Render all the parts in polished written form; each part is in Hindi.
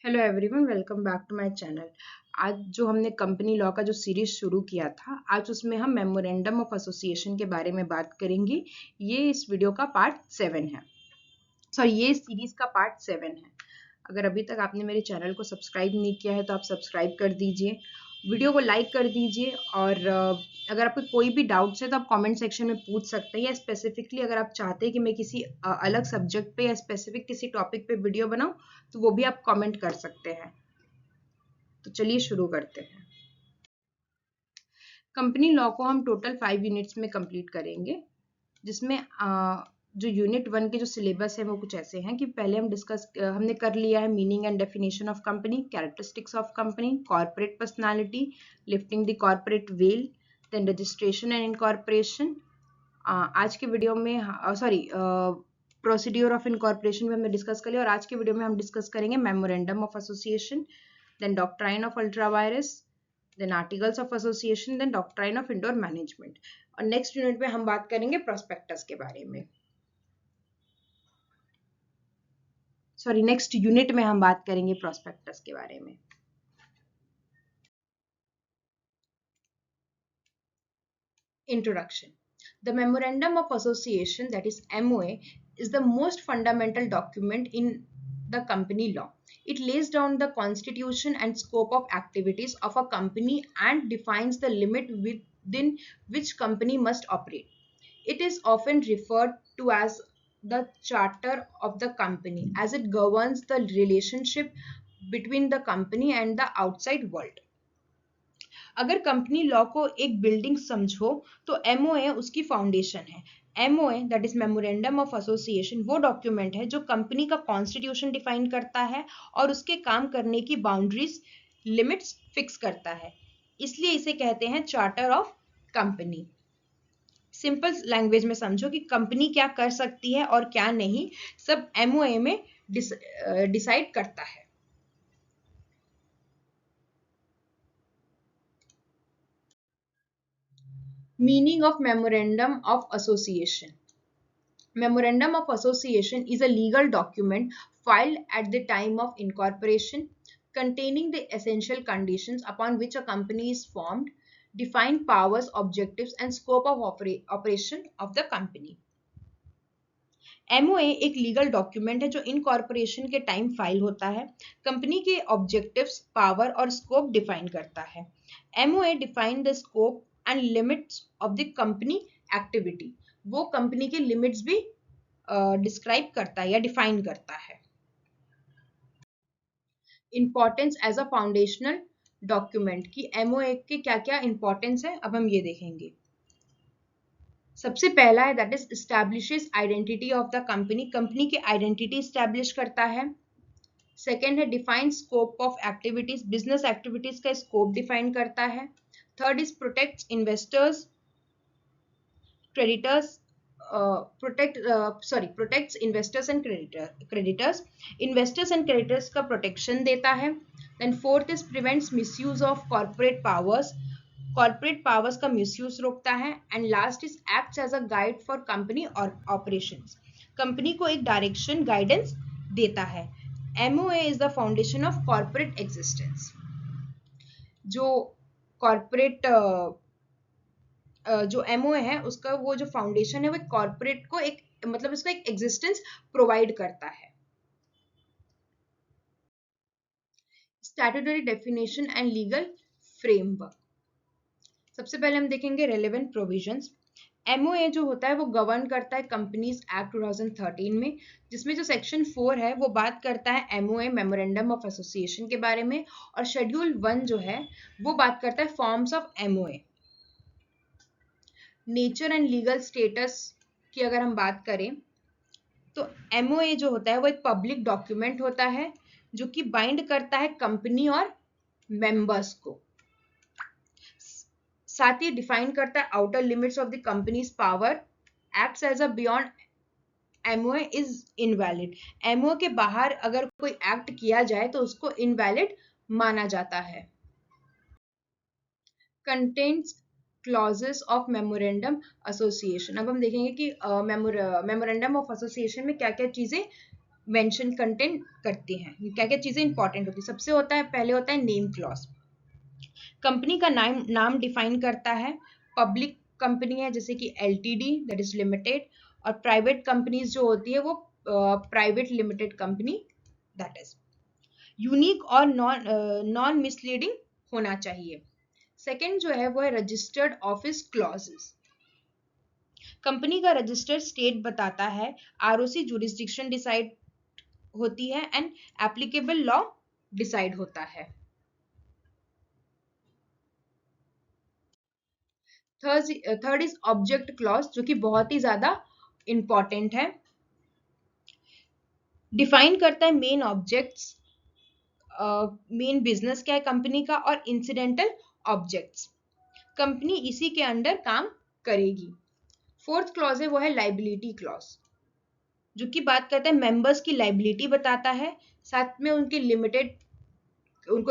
Hello everyone, welcome back to my channel. आज जो हमने कंपनी लॉ का जो सीरीज शुरू किया था, आज उसमें हम मेमोरेंडम ऑफ एसोसिएशन के बारे में बात करेंगे। ये इस वीडियो का पार्ट 7 है। ये सीरीज का पार्ट 7 है। अगर अभी तक आपने मेरे चैनल को सब्सक्राइब नहीं किया है तो आप सब्सक्राइब कर दीजिए, वीडियो को लाइक कर दीजिए और अगर आपको कोई भी डाउट्स है तो आप कमेंट सेक्शन में पूछ सकते हैं, या स्पेसिफिकली अगर आप चाहते हैं कि मैं किसी अलग सब्जेक्ट पे या स्पेसिफिक किसी टॉपिक पे वीडियो बनाऊं तो वो भी आप कमेंट कर सकते हैं। तो चलिए शुरू करते हैं। कंपनी लॉ को हम टोटल 5 यूनिट्स में कंप्लीट करेंगे, जिसमें जो यूनिट 1 के जो सिलेबस है वो कुछ ऐसे हैं कि पहले हमने कर लिया है meaning and definition of company, characteristics of company, corporate personality, lifting the corporate veil, then registration and incorporation. आज के वीडियो में प्रोसीड्यूर ऑफ इनकॉर्पोरेशन में हमने डिस्कस कर लिया, और आज के वीडियो में हम डिस्कस करेंगे memorandum of association, then doctrine of ultra vires, then articles of association, then doctrine of indoor management. और नेक्स्ट यूनिट में हम बात करेंगे प्रोस्पेक्टस के बारे में। नेक्स्ट यूनिट में हम बात करेंगे प्रोस्पेक्टस के बारे में। Introduction. The Memorandum of Association, that is MOA, is the most fundamental document in the company law. It lays down the constitution and scope of activities of a company and defines the limit within which company must operate. It is often referred to as the charter of the company, as it governs the relationship between the company and the outside world. अगर कंपनी लॉ को एक बिल्डिंग समझो तो एमओए उसकी फाउंडेशन है। MOA that is memorandum of association वो डॉक्यूमेंट है जो कंपनी का कॉन्स्टिट्यूशन डिफाइन करता है और उसके काम करने की बाउंड्रीज लिमिट्स फिक्स करता है, इसलिए इसे कहते हैं charter of company. Simple language में समझो कि कंपनी क्या कर सकती है और क्या नहीं, सब एमओए में डिसाइड करता है। Meaning of Memorandum of Association. Memorandum of Association is a legal document filed at the time of incorporation, containing the essential conditions upon which a company is formed, define powers, objectives, and scope of operation of the company. MOA एक लीगल डॉक्यूमेंट है जो इनकॉर्पोरेशन के टाइम फाइल होता है, कंपनी के ऑब्जेक्टिव्स, पावर और स्कोप डिफाइन करता है। MOA define the scope and limits of the company activity, वो कंपनी के लिमिट्स भी डिस्क्राइब करता है या डिफाइन करता है। Importance as a foundational document की एमओए के क्या क्या इंपॉर्टेंस है, अब हम ये देखेंगे। सबसे पहला है that is establishes identity of the company, company की आइडेंटिटी एस्टैब्लिश करता है। सेकेंड है define scope of activities, business activities का स्कोप डिफाइन करता है। Third is protects investors, creditors, protects investors and creditors, investors and creditors का प्रोटेक्शन देता है। Then fourth is prevents misuse of corporate powers, corporate powers का मिसयूज रोकता है। And last is acts as a guide for company और ऑपरेशंस, कंपनी को एक डायरेक्शन गाइडेंस देता है। MOA is the foundation of corporate existence, जो कॉर्पोरेट जो एमओए है उसका वो जो फाउंडेशन है वो कॉर्पोरेट को एक उसका एक एग्जिस्टेंस प्रोवाइड करता है। Statutory definition and legal framework. सबसे पहले हम देखेंगे रेलेवेंट प्रोविजंस। एमओए जो होता है वो गवर्न करता है कंपनीज एक्ट 2013 में, जिसमें जो सेक्शन 4 है वो बात करता है एमओए मेमोरेंडम ऑफ एसोसिएशन के बारे में, और शेड्यूल 1 जो है वो बात करता है forms of MOA. Nature and legal status की अगर हम बात करें तो एमओए जो होता है वो एक पब्लिक डॉक्यूमेंट होता है जो कि बाइंड करता है कंपनी और मेंबर्स को, साथ ही डिफाइन करता है outer limits of the company's power, acts as a beyond MOA is invalid, MOA के बाहर अगर कोई एक्ट किया जाए तो उसको इनवैलिड माना जाता है। Contents clauses of memorandum association. अब हम देखेंगे कि मेमोरेंडम ऑफ एसोसिएशन में क्या क्या चीजें मेंशन कंटेंट करते हैं। क्या क्या चीजें इंपॉर्टेंट होती है? सबसे होता है, पहले होता है नेम क्लॉज। कंपनी का नाम डिफाइन करता है। पब्लिक कंपनी है जैसे कि एलटीडी, दैट इज लिमिटेड, और प्राइवेट कंपनीज जो होती है वो private limited company, that is. Unique और नॉन मिसलीडिंग होना चाहिए। सेकेंड जो है वो है रजिस्टर्ड ऑफिस क्लॉजेस। कंपनी का रजिस्टर्ड स्टेट बताता है, आरओसी जुरिस्डिक्शन डिसाइड होती है, एंड एप्लीकेबल लॉ डिसाइड होता है। थर्ड इज ऑब्जेक्ट क्लॉज, जो कि बहुत ही ज्यादा इंपॉर्टेंट है। डिफाइन करता है मेन ऑब्जेक्ट्स, मेन बिजनेस क्या है कंपनी का, और इंसिडेंटल ऑब्जेक्ट्स। कंपनी इसी के अंडर काम करेगी। फोर्थ क्लॉज है वो है लाइबिलिटी क्लॉज, जो कि बात करता है मेंबर्स की लाइबिलिटी बताता है, साथ में उनको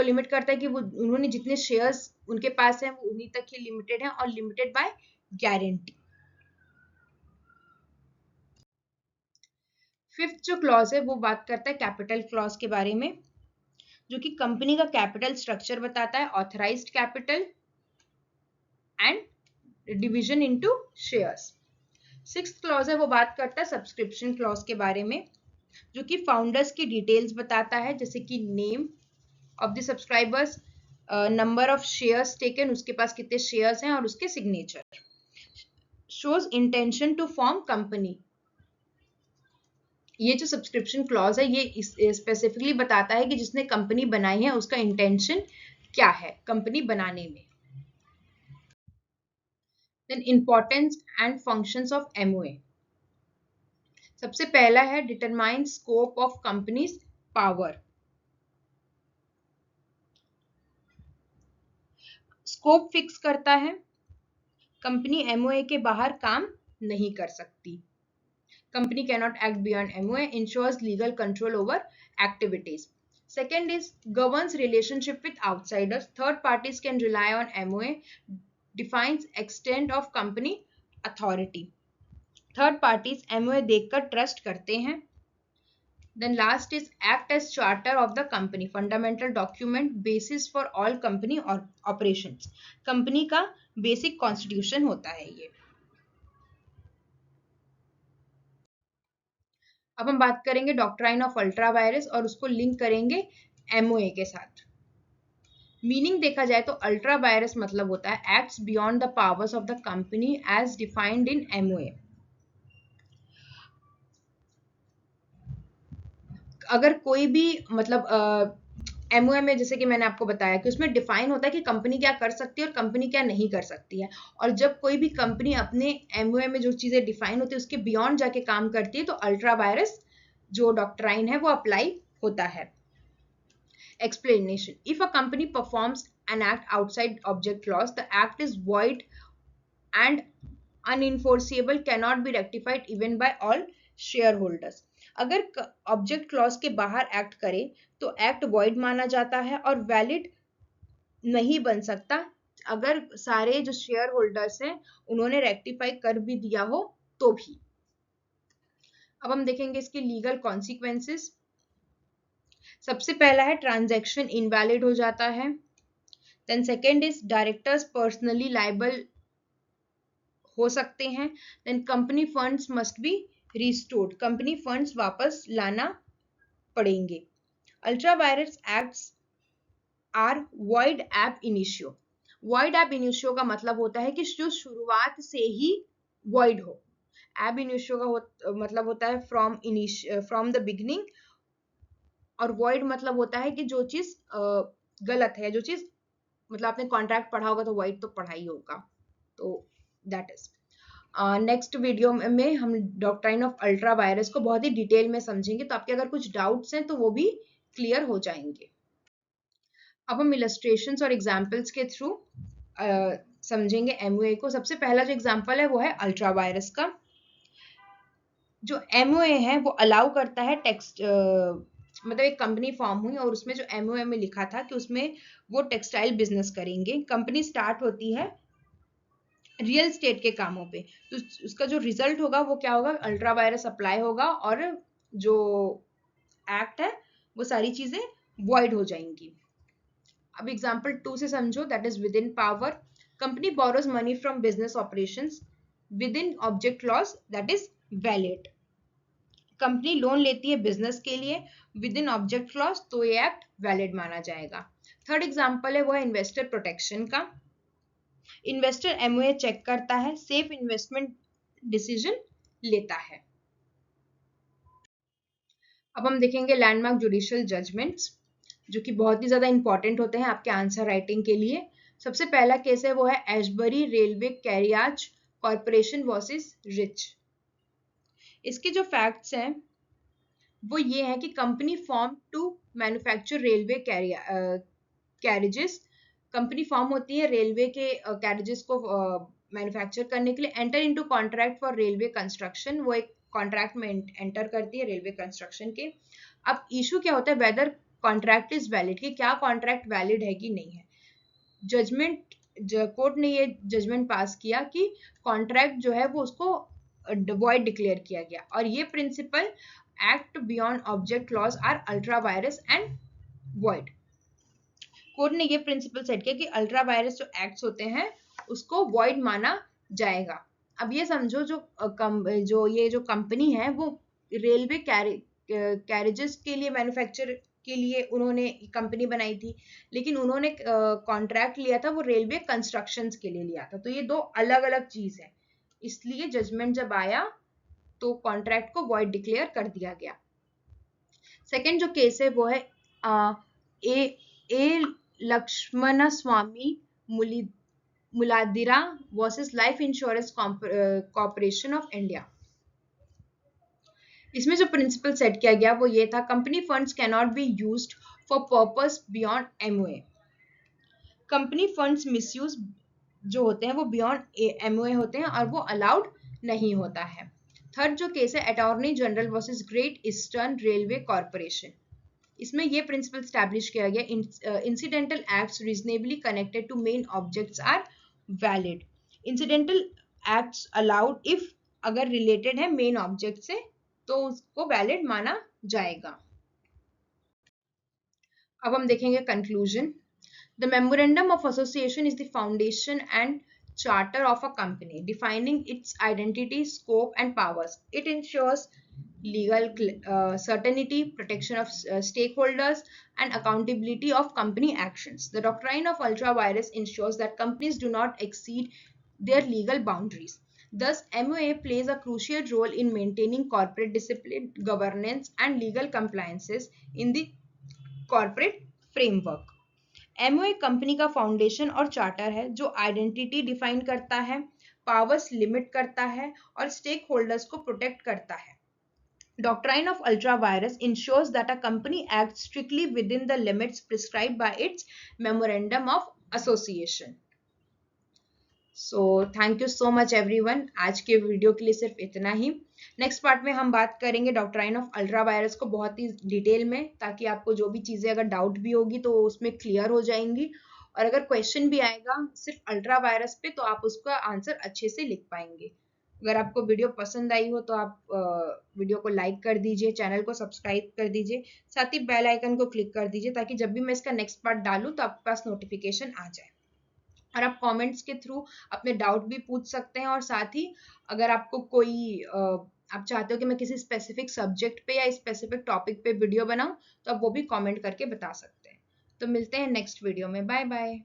लिमिट करता है कि वो उन्होंने जितने शेयर्स उनके पास हैं वो उन्हीं तक ही लिमिटेड हैं, और लिमिटेड बाय गारंटी। फिफ्थ जो क्लॉज है वो बात करता है कैपिटल क्लॉज के बारे में, जो कि कंपनी का कैपिटल स्ट्रक्चर बताता है, authorised capital and division into shares. Sixth clause है वो बात करता है सब्सक्रिप्शन क्लॉज के बारे में, जो कि फाउंडर्स की डिटेल्स बताता है, जैसे कि name of the subscribers, number of shares taken, उसके पास कितने शेयर्स हैं, और उसके signature. Shows intention to form company. ये जो सब्सक्रिप्शन क्लॉज है ये स्पेसिफिकली बताता है कि जिसने कंपनी बनाई है उसका इंटेंशन क्या है कंपनी बनाने में। Then importance and functions of MOA. सबसे पहला है determine scope of company's power. Scope fix करता है, कंपनी एमओए के बाहर काम नहीं कर सकती। Company cannot act beyond MOA, ensures legal control over activities. Second is governs relationship with outsiders. Third parties can rely on MOA, defines extent of company authority. Third parties MOA देखकर trust करते हैं. Then last is act as charter of the company, fundamental document, basis for all company or operations. Company का basic constitution होता है ये. अब हम बात करेंगे डॉक्ट्राइन ऑफ अल्ट्रा वायरस और उसको लिंक करेंगे एमओए के साथ। मीनिंग देखा जाए तो अल्ट्रा वायरस मतलब होता है acts beyond the powers of the company as defined in MOA. अगर कोई भी मतलब एमओए में जैसे कि मैंने आपको बताया कि उसमें डिफाइन होता है कि कंपनी क्या कर सकती है और कंपनी क्या नहीं कर सकती है, और जब कोई भी कंपनी अपने एमओए में जो चीजें डिफाइन होती है उसके बियॉन्ड जाके काम करती है तो अल्ट्रा वायरस जो डॉक्ट्राइन है वो अप्लाई होता है। Explanation. If a company performs an act outside object clause, the act is void and unenforceable, cannot be rectified even by all shareholders. अगर ऑब्जेक्ट क्लॉज के बाहर एक्ट करे तो एक्ट वॉइड माना जाता है और वैलिड नहीं बन सकता अगर सारे जो शेयर होल्डर्स हैं उन्होंने रेक्टिफाई कर भी दिया हो तो भी। अब हम देखेंगे इसके लीगल कॉन्सिक्वेंसेस। सबसे पहला है ट्रांजैक्शन इनवैलिड हो जाता है। Then second is directors personally liable हो सकते हैं। Then company funds must be restored, company funds वापस लाना पड़ेंगे। Ultra vires acts are void ab initio. Void ab initio का मतलब होता है कि जो शुरुआत से ही वॉइड हो। एब इनिशियो का मतलब होता है फ्रॉम द बिगिनिंग, और वॉइड मतलब होता है कि जो चीज गलत है, जो चीज मतलब आपने कॉन्ट्रैक्ट पढ़ा होगा तो वॉइड तो पढ़ा ही होगा, तो दैट इज। नेक्स्ट वीडियो में हम डॉक्ट्राइन ऑफ अल्ट्रा वायरस को बहुत ही डिटेल में समझेंगे, तो आपके अगर कुछ डाउट्स हैं तो वो भी क्लियर हो जाएंगे। अब हम इलस्ट्रेशंस और एग्जांपल्स के थ्रू समझेंगे एमओए को। सबसे पहला जो एग्जांपल है वो है अल्ट्रा वायरस का। जो एमओए है वो अलाउ करता है टेक्स्ट मतलब एक कंपनी फॉर्म हुई और उसमें जो एमओए में लिखा था कि उसमें वो टेक्सटाइल बिजनेस करेंगे। कंपनी स्टार्ट होती है रियल स्टेट के कामों पे, तो उसका जो रिजल्ट होगा वो क्या होगा, अल्ट्रा वायरस अप्लाई होगा और जो एक्ट है वो सारी चीजें वॉइड हो जाएंगी। अब एग्जांपल 2 से समझो, that is with in power. Company borrows money from business operations with in object clause, that is valid. Company loan लेती है बिजनेस के लिए विद इन ऑब्जेक्ट क्लॉज, तो ये एक्ट वैलिड माना जाएगा। थर्ड एग्जांपल है वो है इन्वेस्टर प्रोटेक्शन का। इन्वेस्टर एमओए चेक करता है, सेफ इन्वेस्टमेंट डिसीजन लेता है। अब हम देखेंगे लैंडमार्क जुडिशियल जजमेंट्स, जो कि बहुत ही ज्यादा इंपॉर्टेंट होते हैं आपके आंसर राइटिंग के लिए। सबसे पहला केस है वो है Ashbury railway carriage corporation versus Riche. इसके जो फैक्ट्स हैं वो ये है कि company form to manufacture railway carriages. Company form होती है रेलवे के कैरिजेस को मैन्युफैक्चर करने के लिए। Enter into contract for railway construction, वो एक कॉन्ट्रैक्ट में एंटर करती है रेलवे कंस्ट्रक्शन के। अब इशू क्या होता है, वेदर कॉन्ट्रैक्ट इज वैलिड, कि क्या कॉन्ट्रैक्ट वैलिड है कि नहीं है। जजमेंट, कोर्ट ने ये जजमेंट पास किया कि कॉन्ट्रैक्ट जो है वो उसको वॉइड डिक्लेयर किया गया, और ये principle act beyond object clause are ultra vires and void. Court ने ये प्रिंसिपल सेट किया कि अल्ट्रा वायरस जो एक्ट्स होते हैं उसको वॉइड माना जाएगा। अब ये समझो जो ये जो कंपनी है वो रेलवे कैरेजेस के लिए मैन्युफैक्चर के लिए उन्होंने कंपनी बनाई थी, लेकिन उन्होंने कॉन्ट्रैक्ट लिया था वो रेलवे कंस्ट्रक्शंस के लिए लिया था, तो ये दो अलग अलग चीज है। इसलिए जजमेंट जब आया तो कॉन्ट्रैक्ट को वॉइड डिक्लेयर कर दिया गया। सेकेंड जो केस है वो है A Lakshman Swami Mudaliar versus life insurance corporation of India. इसमें जो प्रिंसिपल सेट किया गया वो ये था, company funds can not be used for purpose beyond MOA. Company funds misuse जो होते हैं वो बियॉन्ड एमओए होते हैं और वो अलाउड नहीं होता है। थर्ड जो केस है attorney general versus Great Eastern Railway Corporation. इसमें ये प्रिंसिपल स्टैब्लिश किया गया, incidental acts reasonably connected to main objects are valid. Incidental acts allowed if अगर रिलेटेड है मेन ऑब्जेक्ट से तो उसको वैलिड माना जाएगा। अब हम देखेंगे conclusion. The memorandum of association is the foundation and charter of a company, defining its identity, scope, and powers. It ensures legal certainty, protection of stakeholders, and accountability of company actions. The doctrine of ultra vires ensures that companies do not exceed their legal boundaries. Thus, MOA plays a crucial role in maintaining corporate discipline, governance, and legal compliances in the corporate framework. MOA company का फाउंडेशन और चार्टर है जो आइडेंटिटी डिफाइन करता है, पावर्स लिमिट करता है और स्टेक होल्डर्स को प्रोटेक्ट करता है। Doctrine of ultra virus ensures that a company acts strictly within the limits prescribed by its memorandum of association. So thank you so much everyone. आज के वीडियो के लिए सिर्फ इतना ही। नेक्स्ट पार्ट में हम बात करेंगे डॉक्ट्राइन ऑफ अल्ट्रा वायरस को बहुत ही डिटेल में, ताकि आपको जो भी चीज़ें अगर डाउट भी होगी तो उसमें क्लियर हो जाएंगी, और अगर क्वेश्चन भी आएगा सिर्फ अल्ट्रा वायरस पे तो आप उसका आंसर अच्छे से लिख पाएंगे। अगर आपको वीडियो पसंद आई हो तो आप वीडियो को लाइक कर दीजिए, चैनल को सब्सक्राइब कर दीजिए, साथ ही बेल आइकन को क्लिक कर दीजिए ताकि जब भी मैं इसका नेक्स्ट पार्ट डालूँ तो आपके पास नोटिफिकेशन आ जाए। और आप कमेंट्स के थ्रू अपने डाउट भी पूछ सकते हैं, और साथ ही अगर आपको कोई आप चाहते हो कि मैं किसी स्पेसिफिक सब्जेक्ट पे या स्पेसिफिक टॉपिक पे वीडियो बनाऊं तो आप वो भी कमेंट करके बता सकते हैं। तो मिलते हैं नेक्स्ट वीडियो में। Bye bye.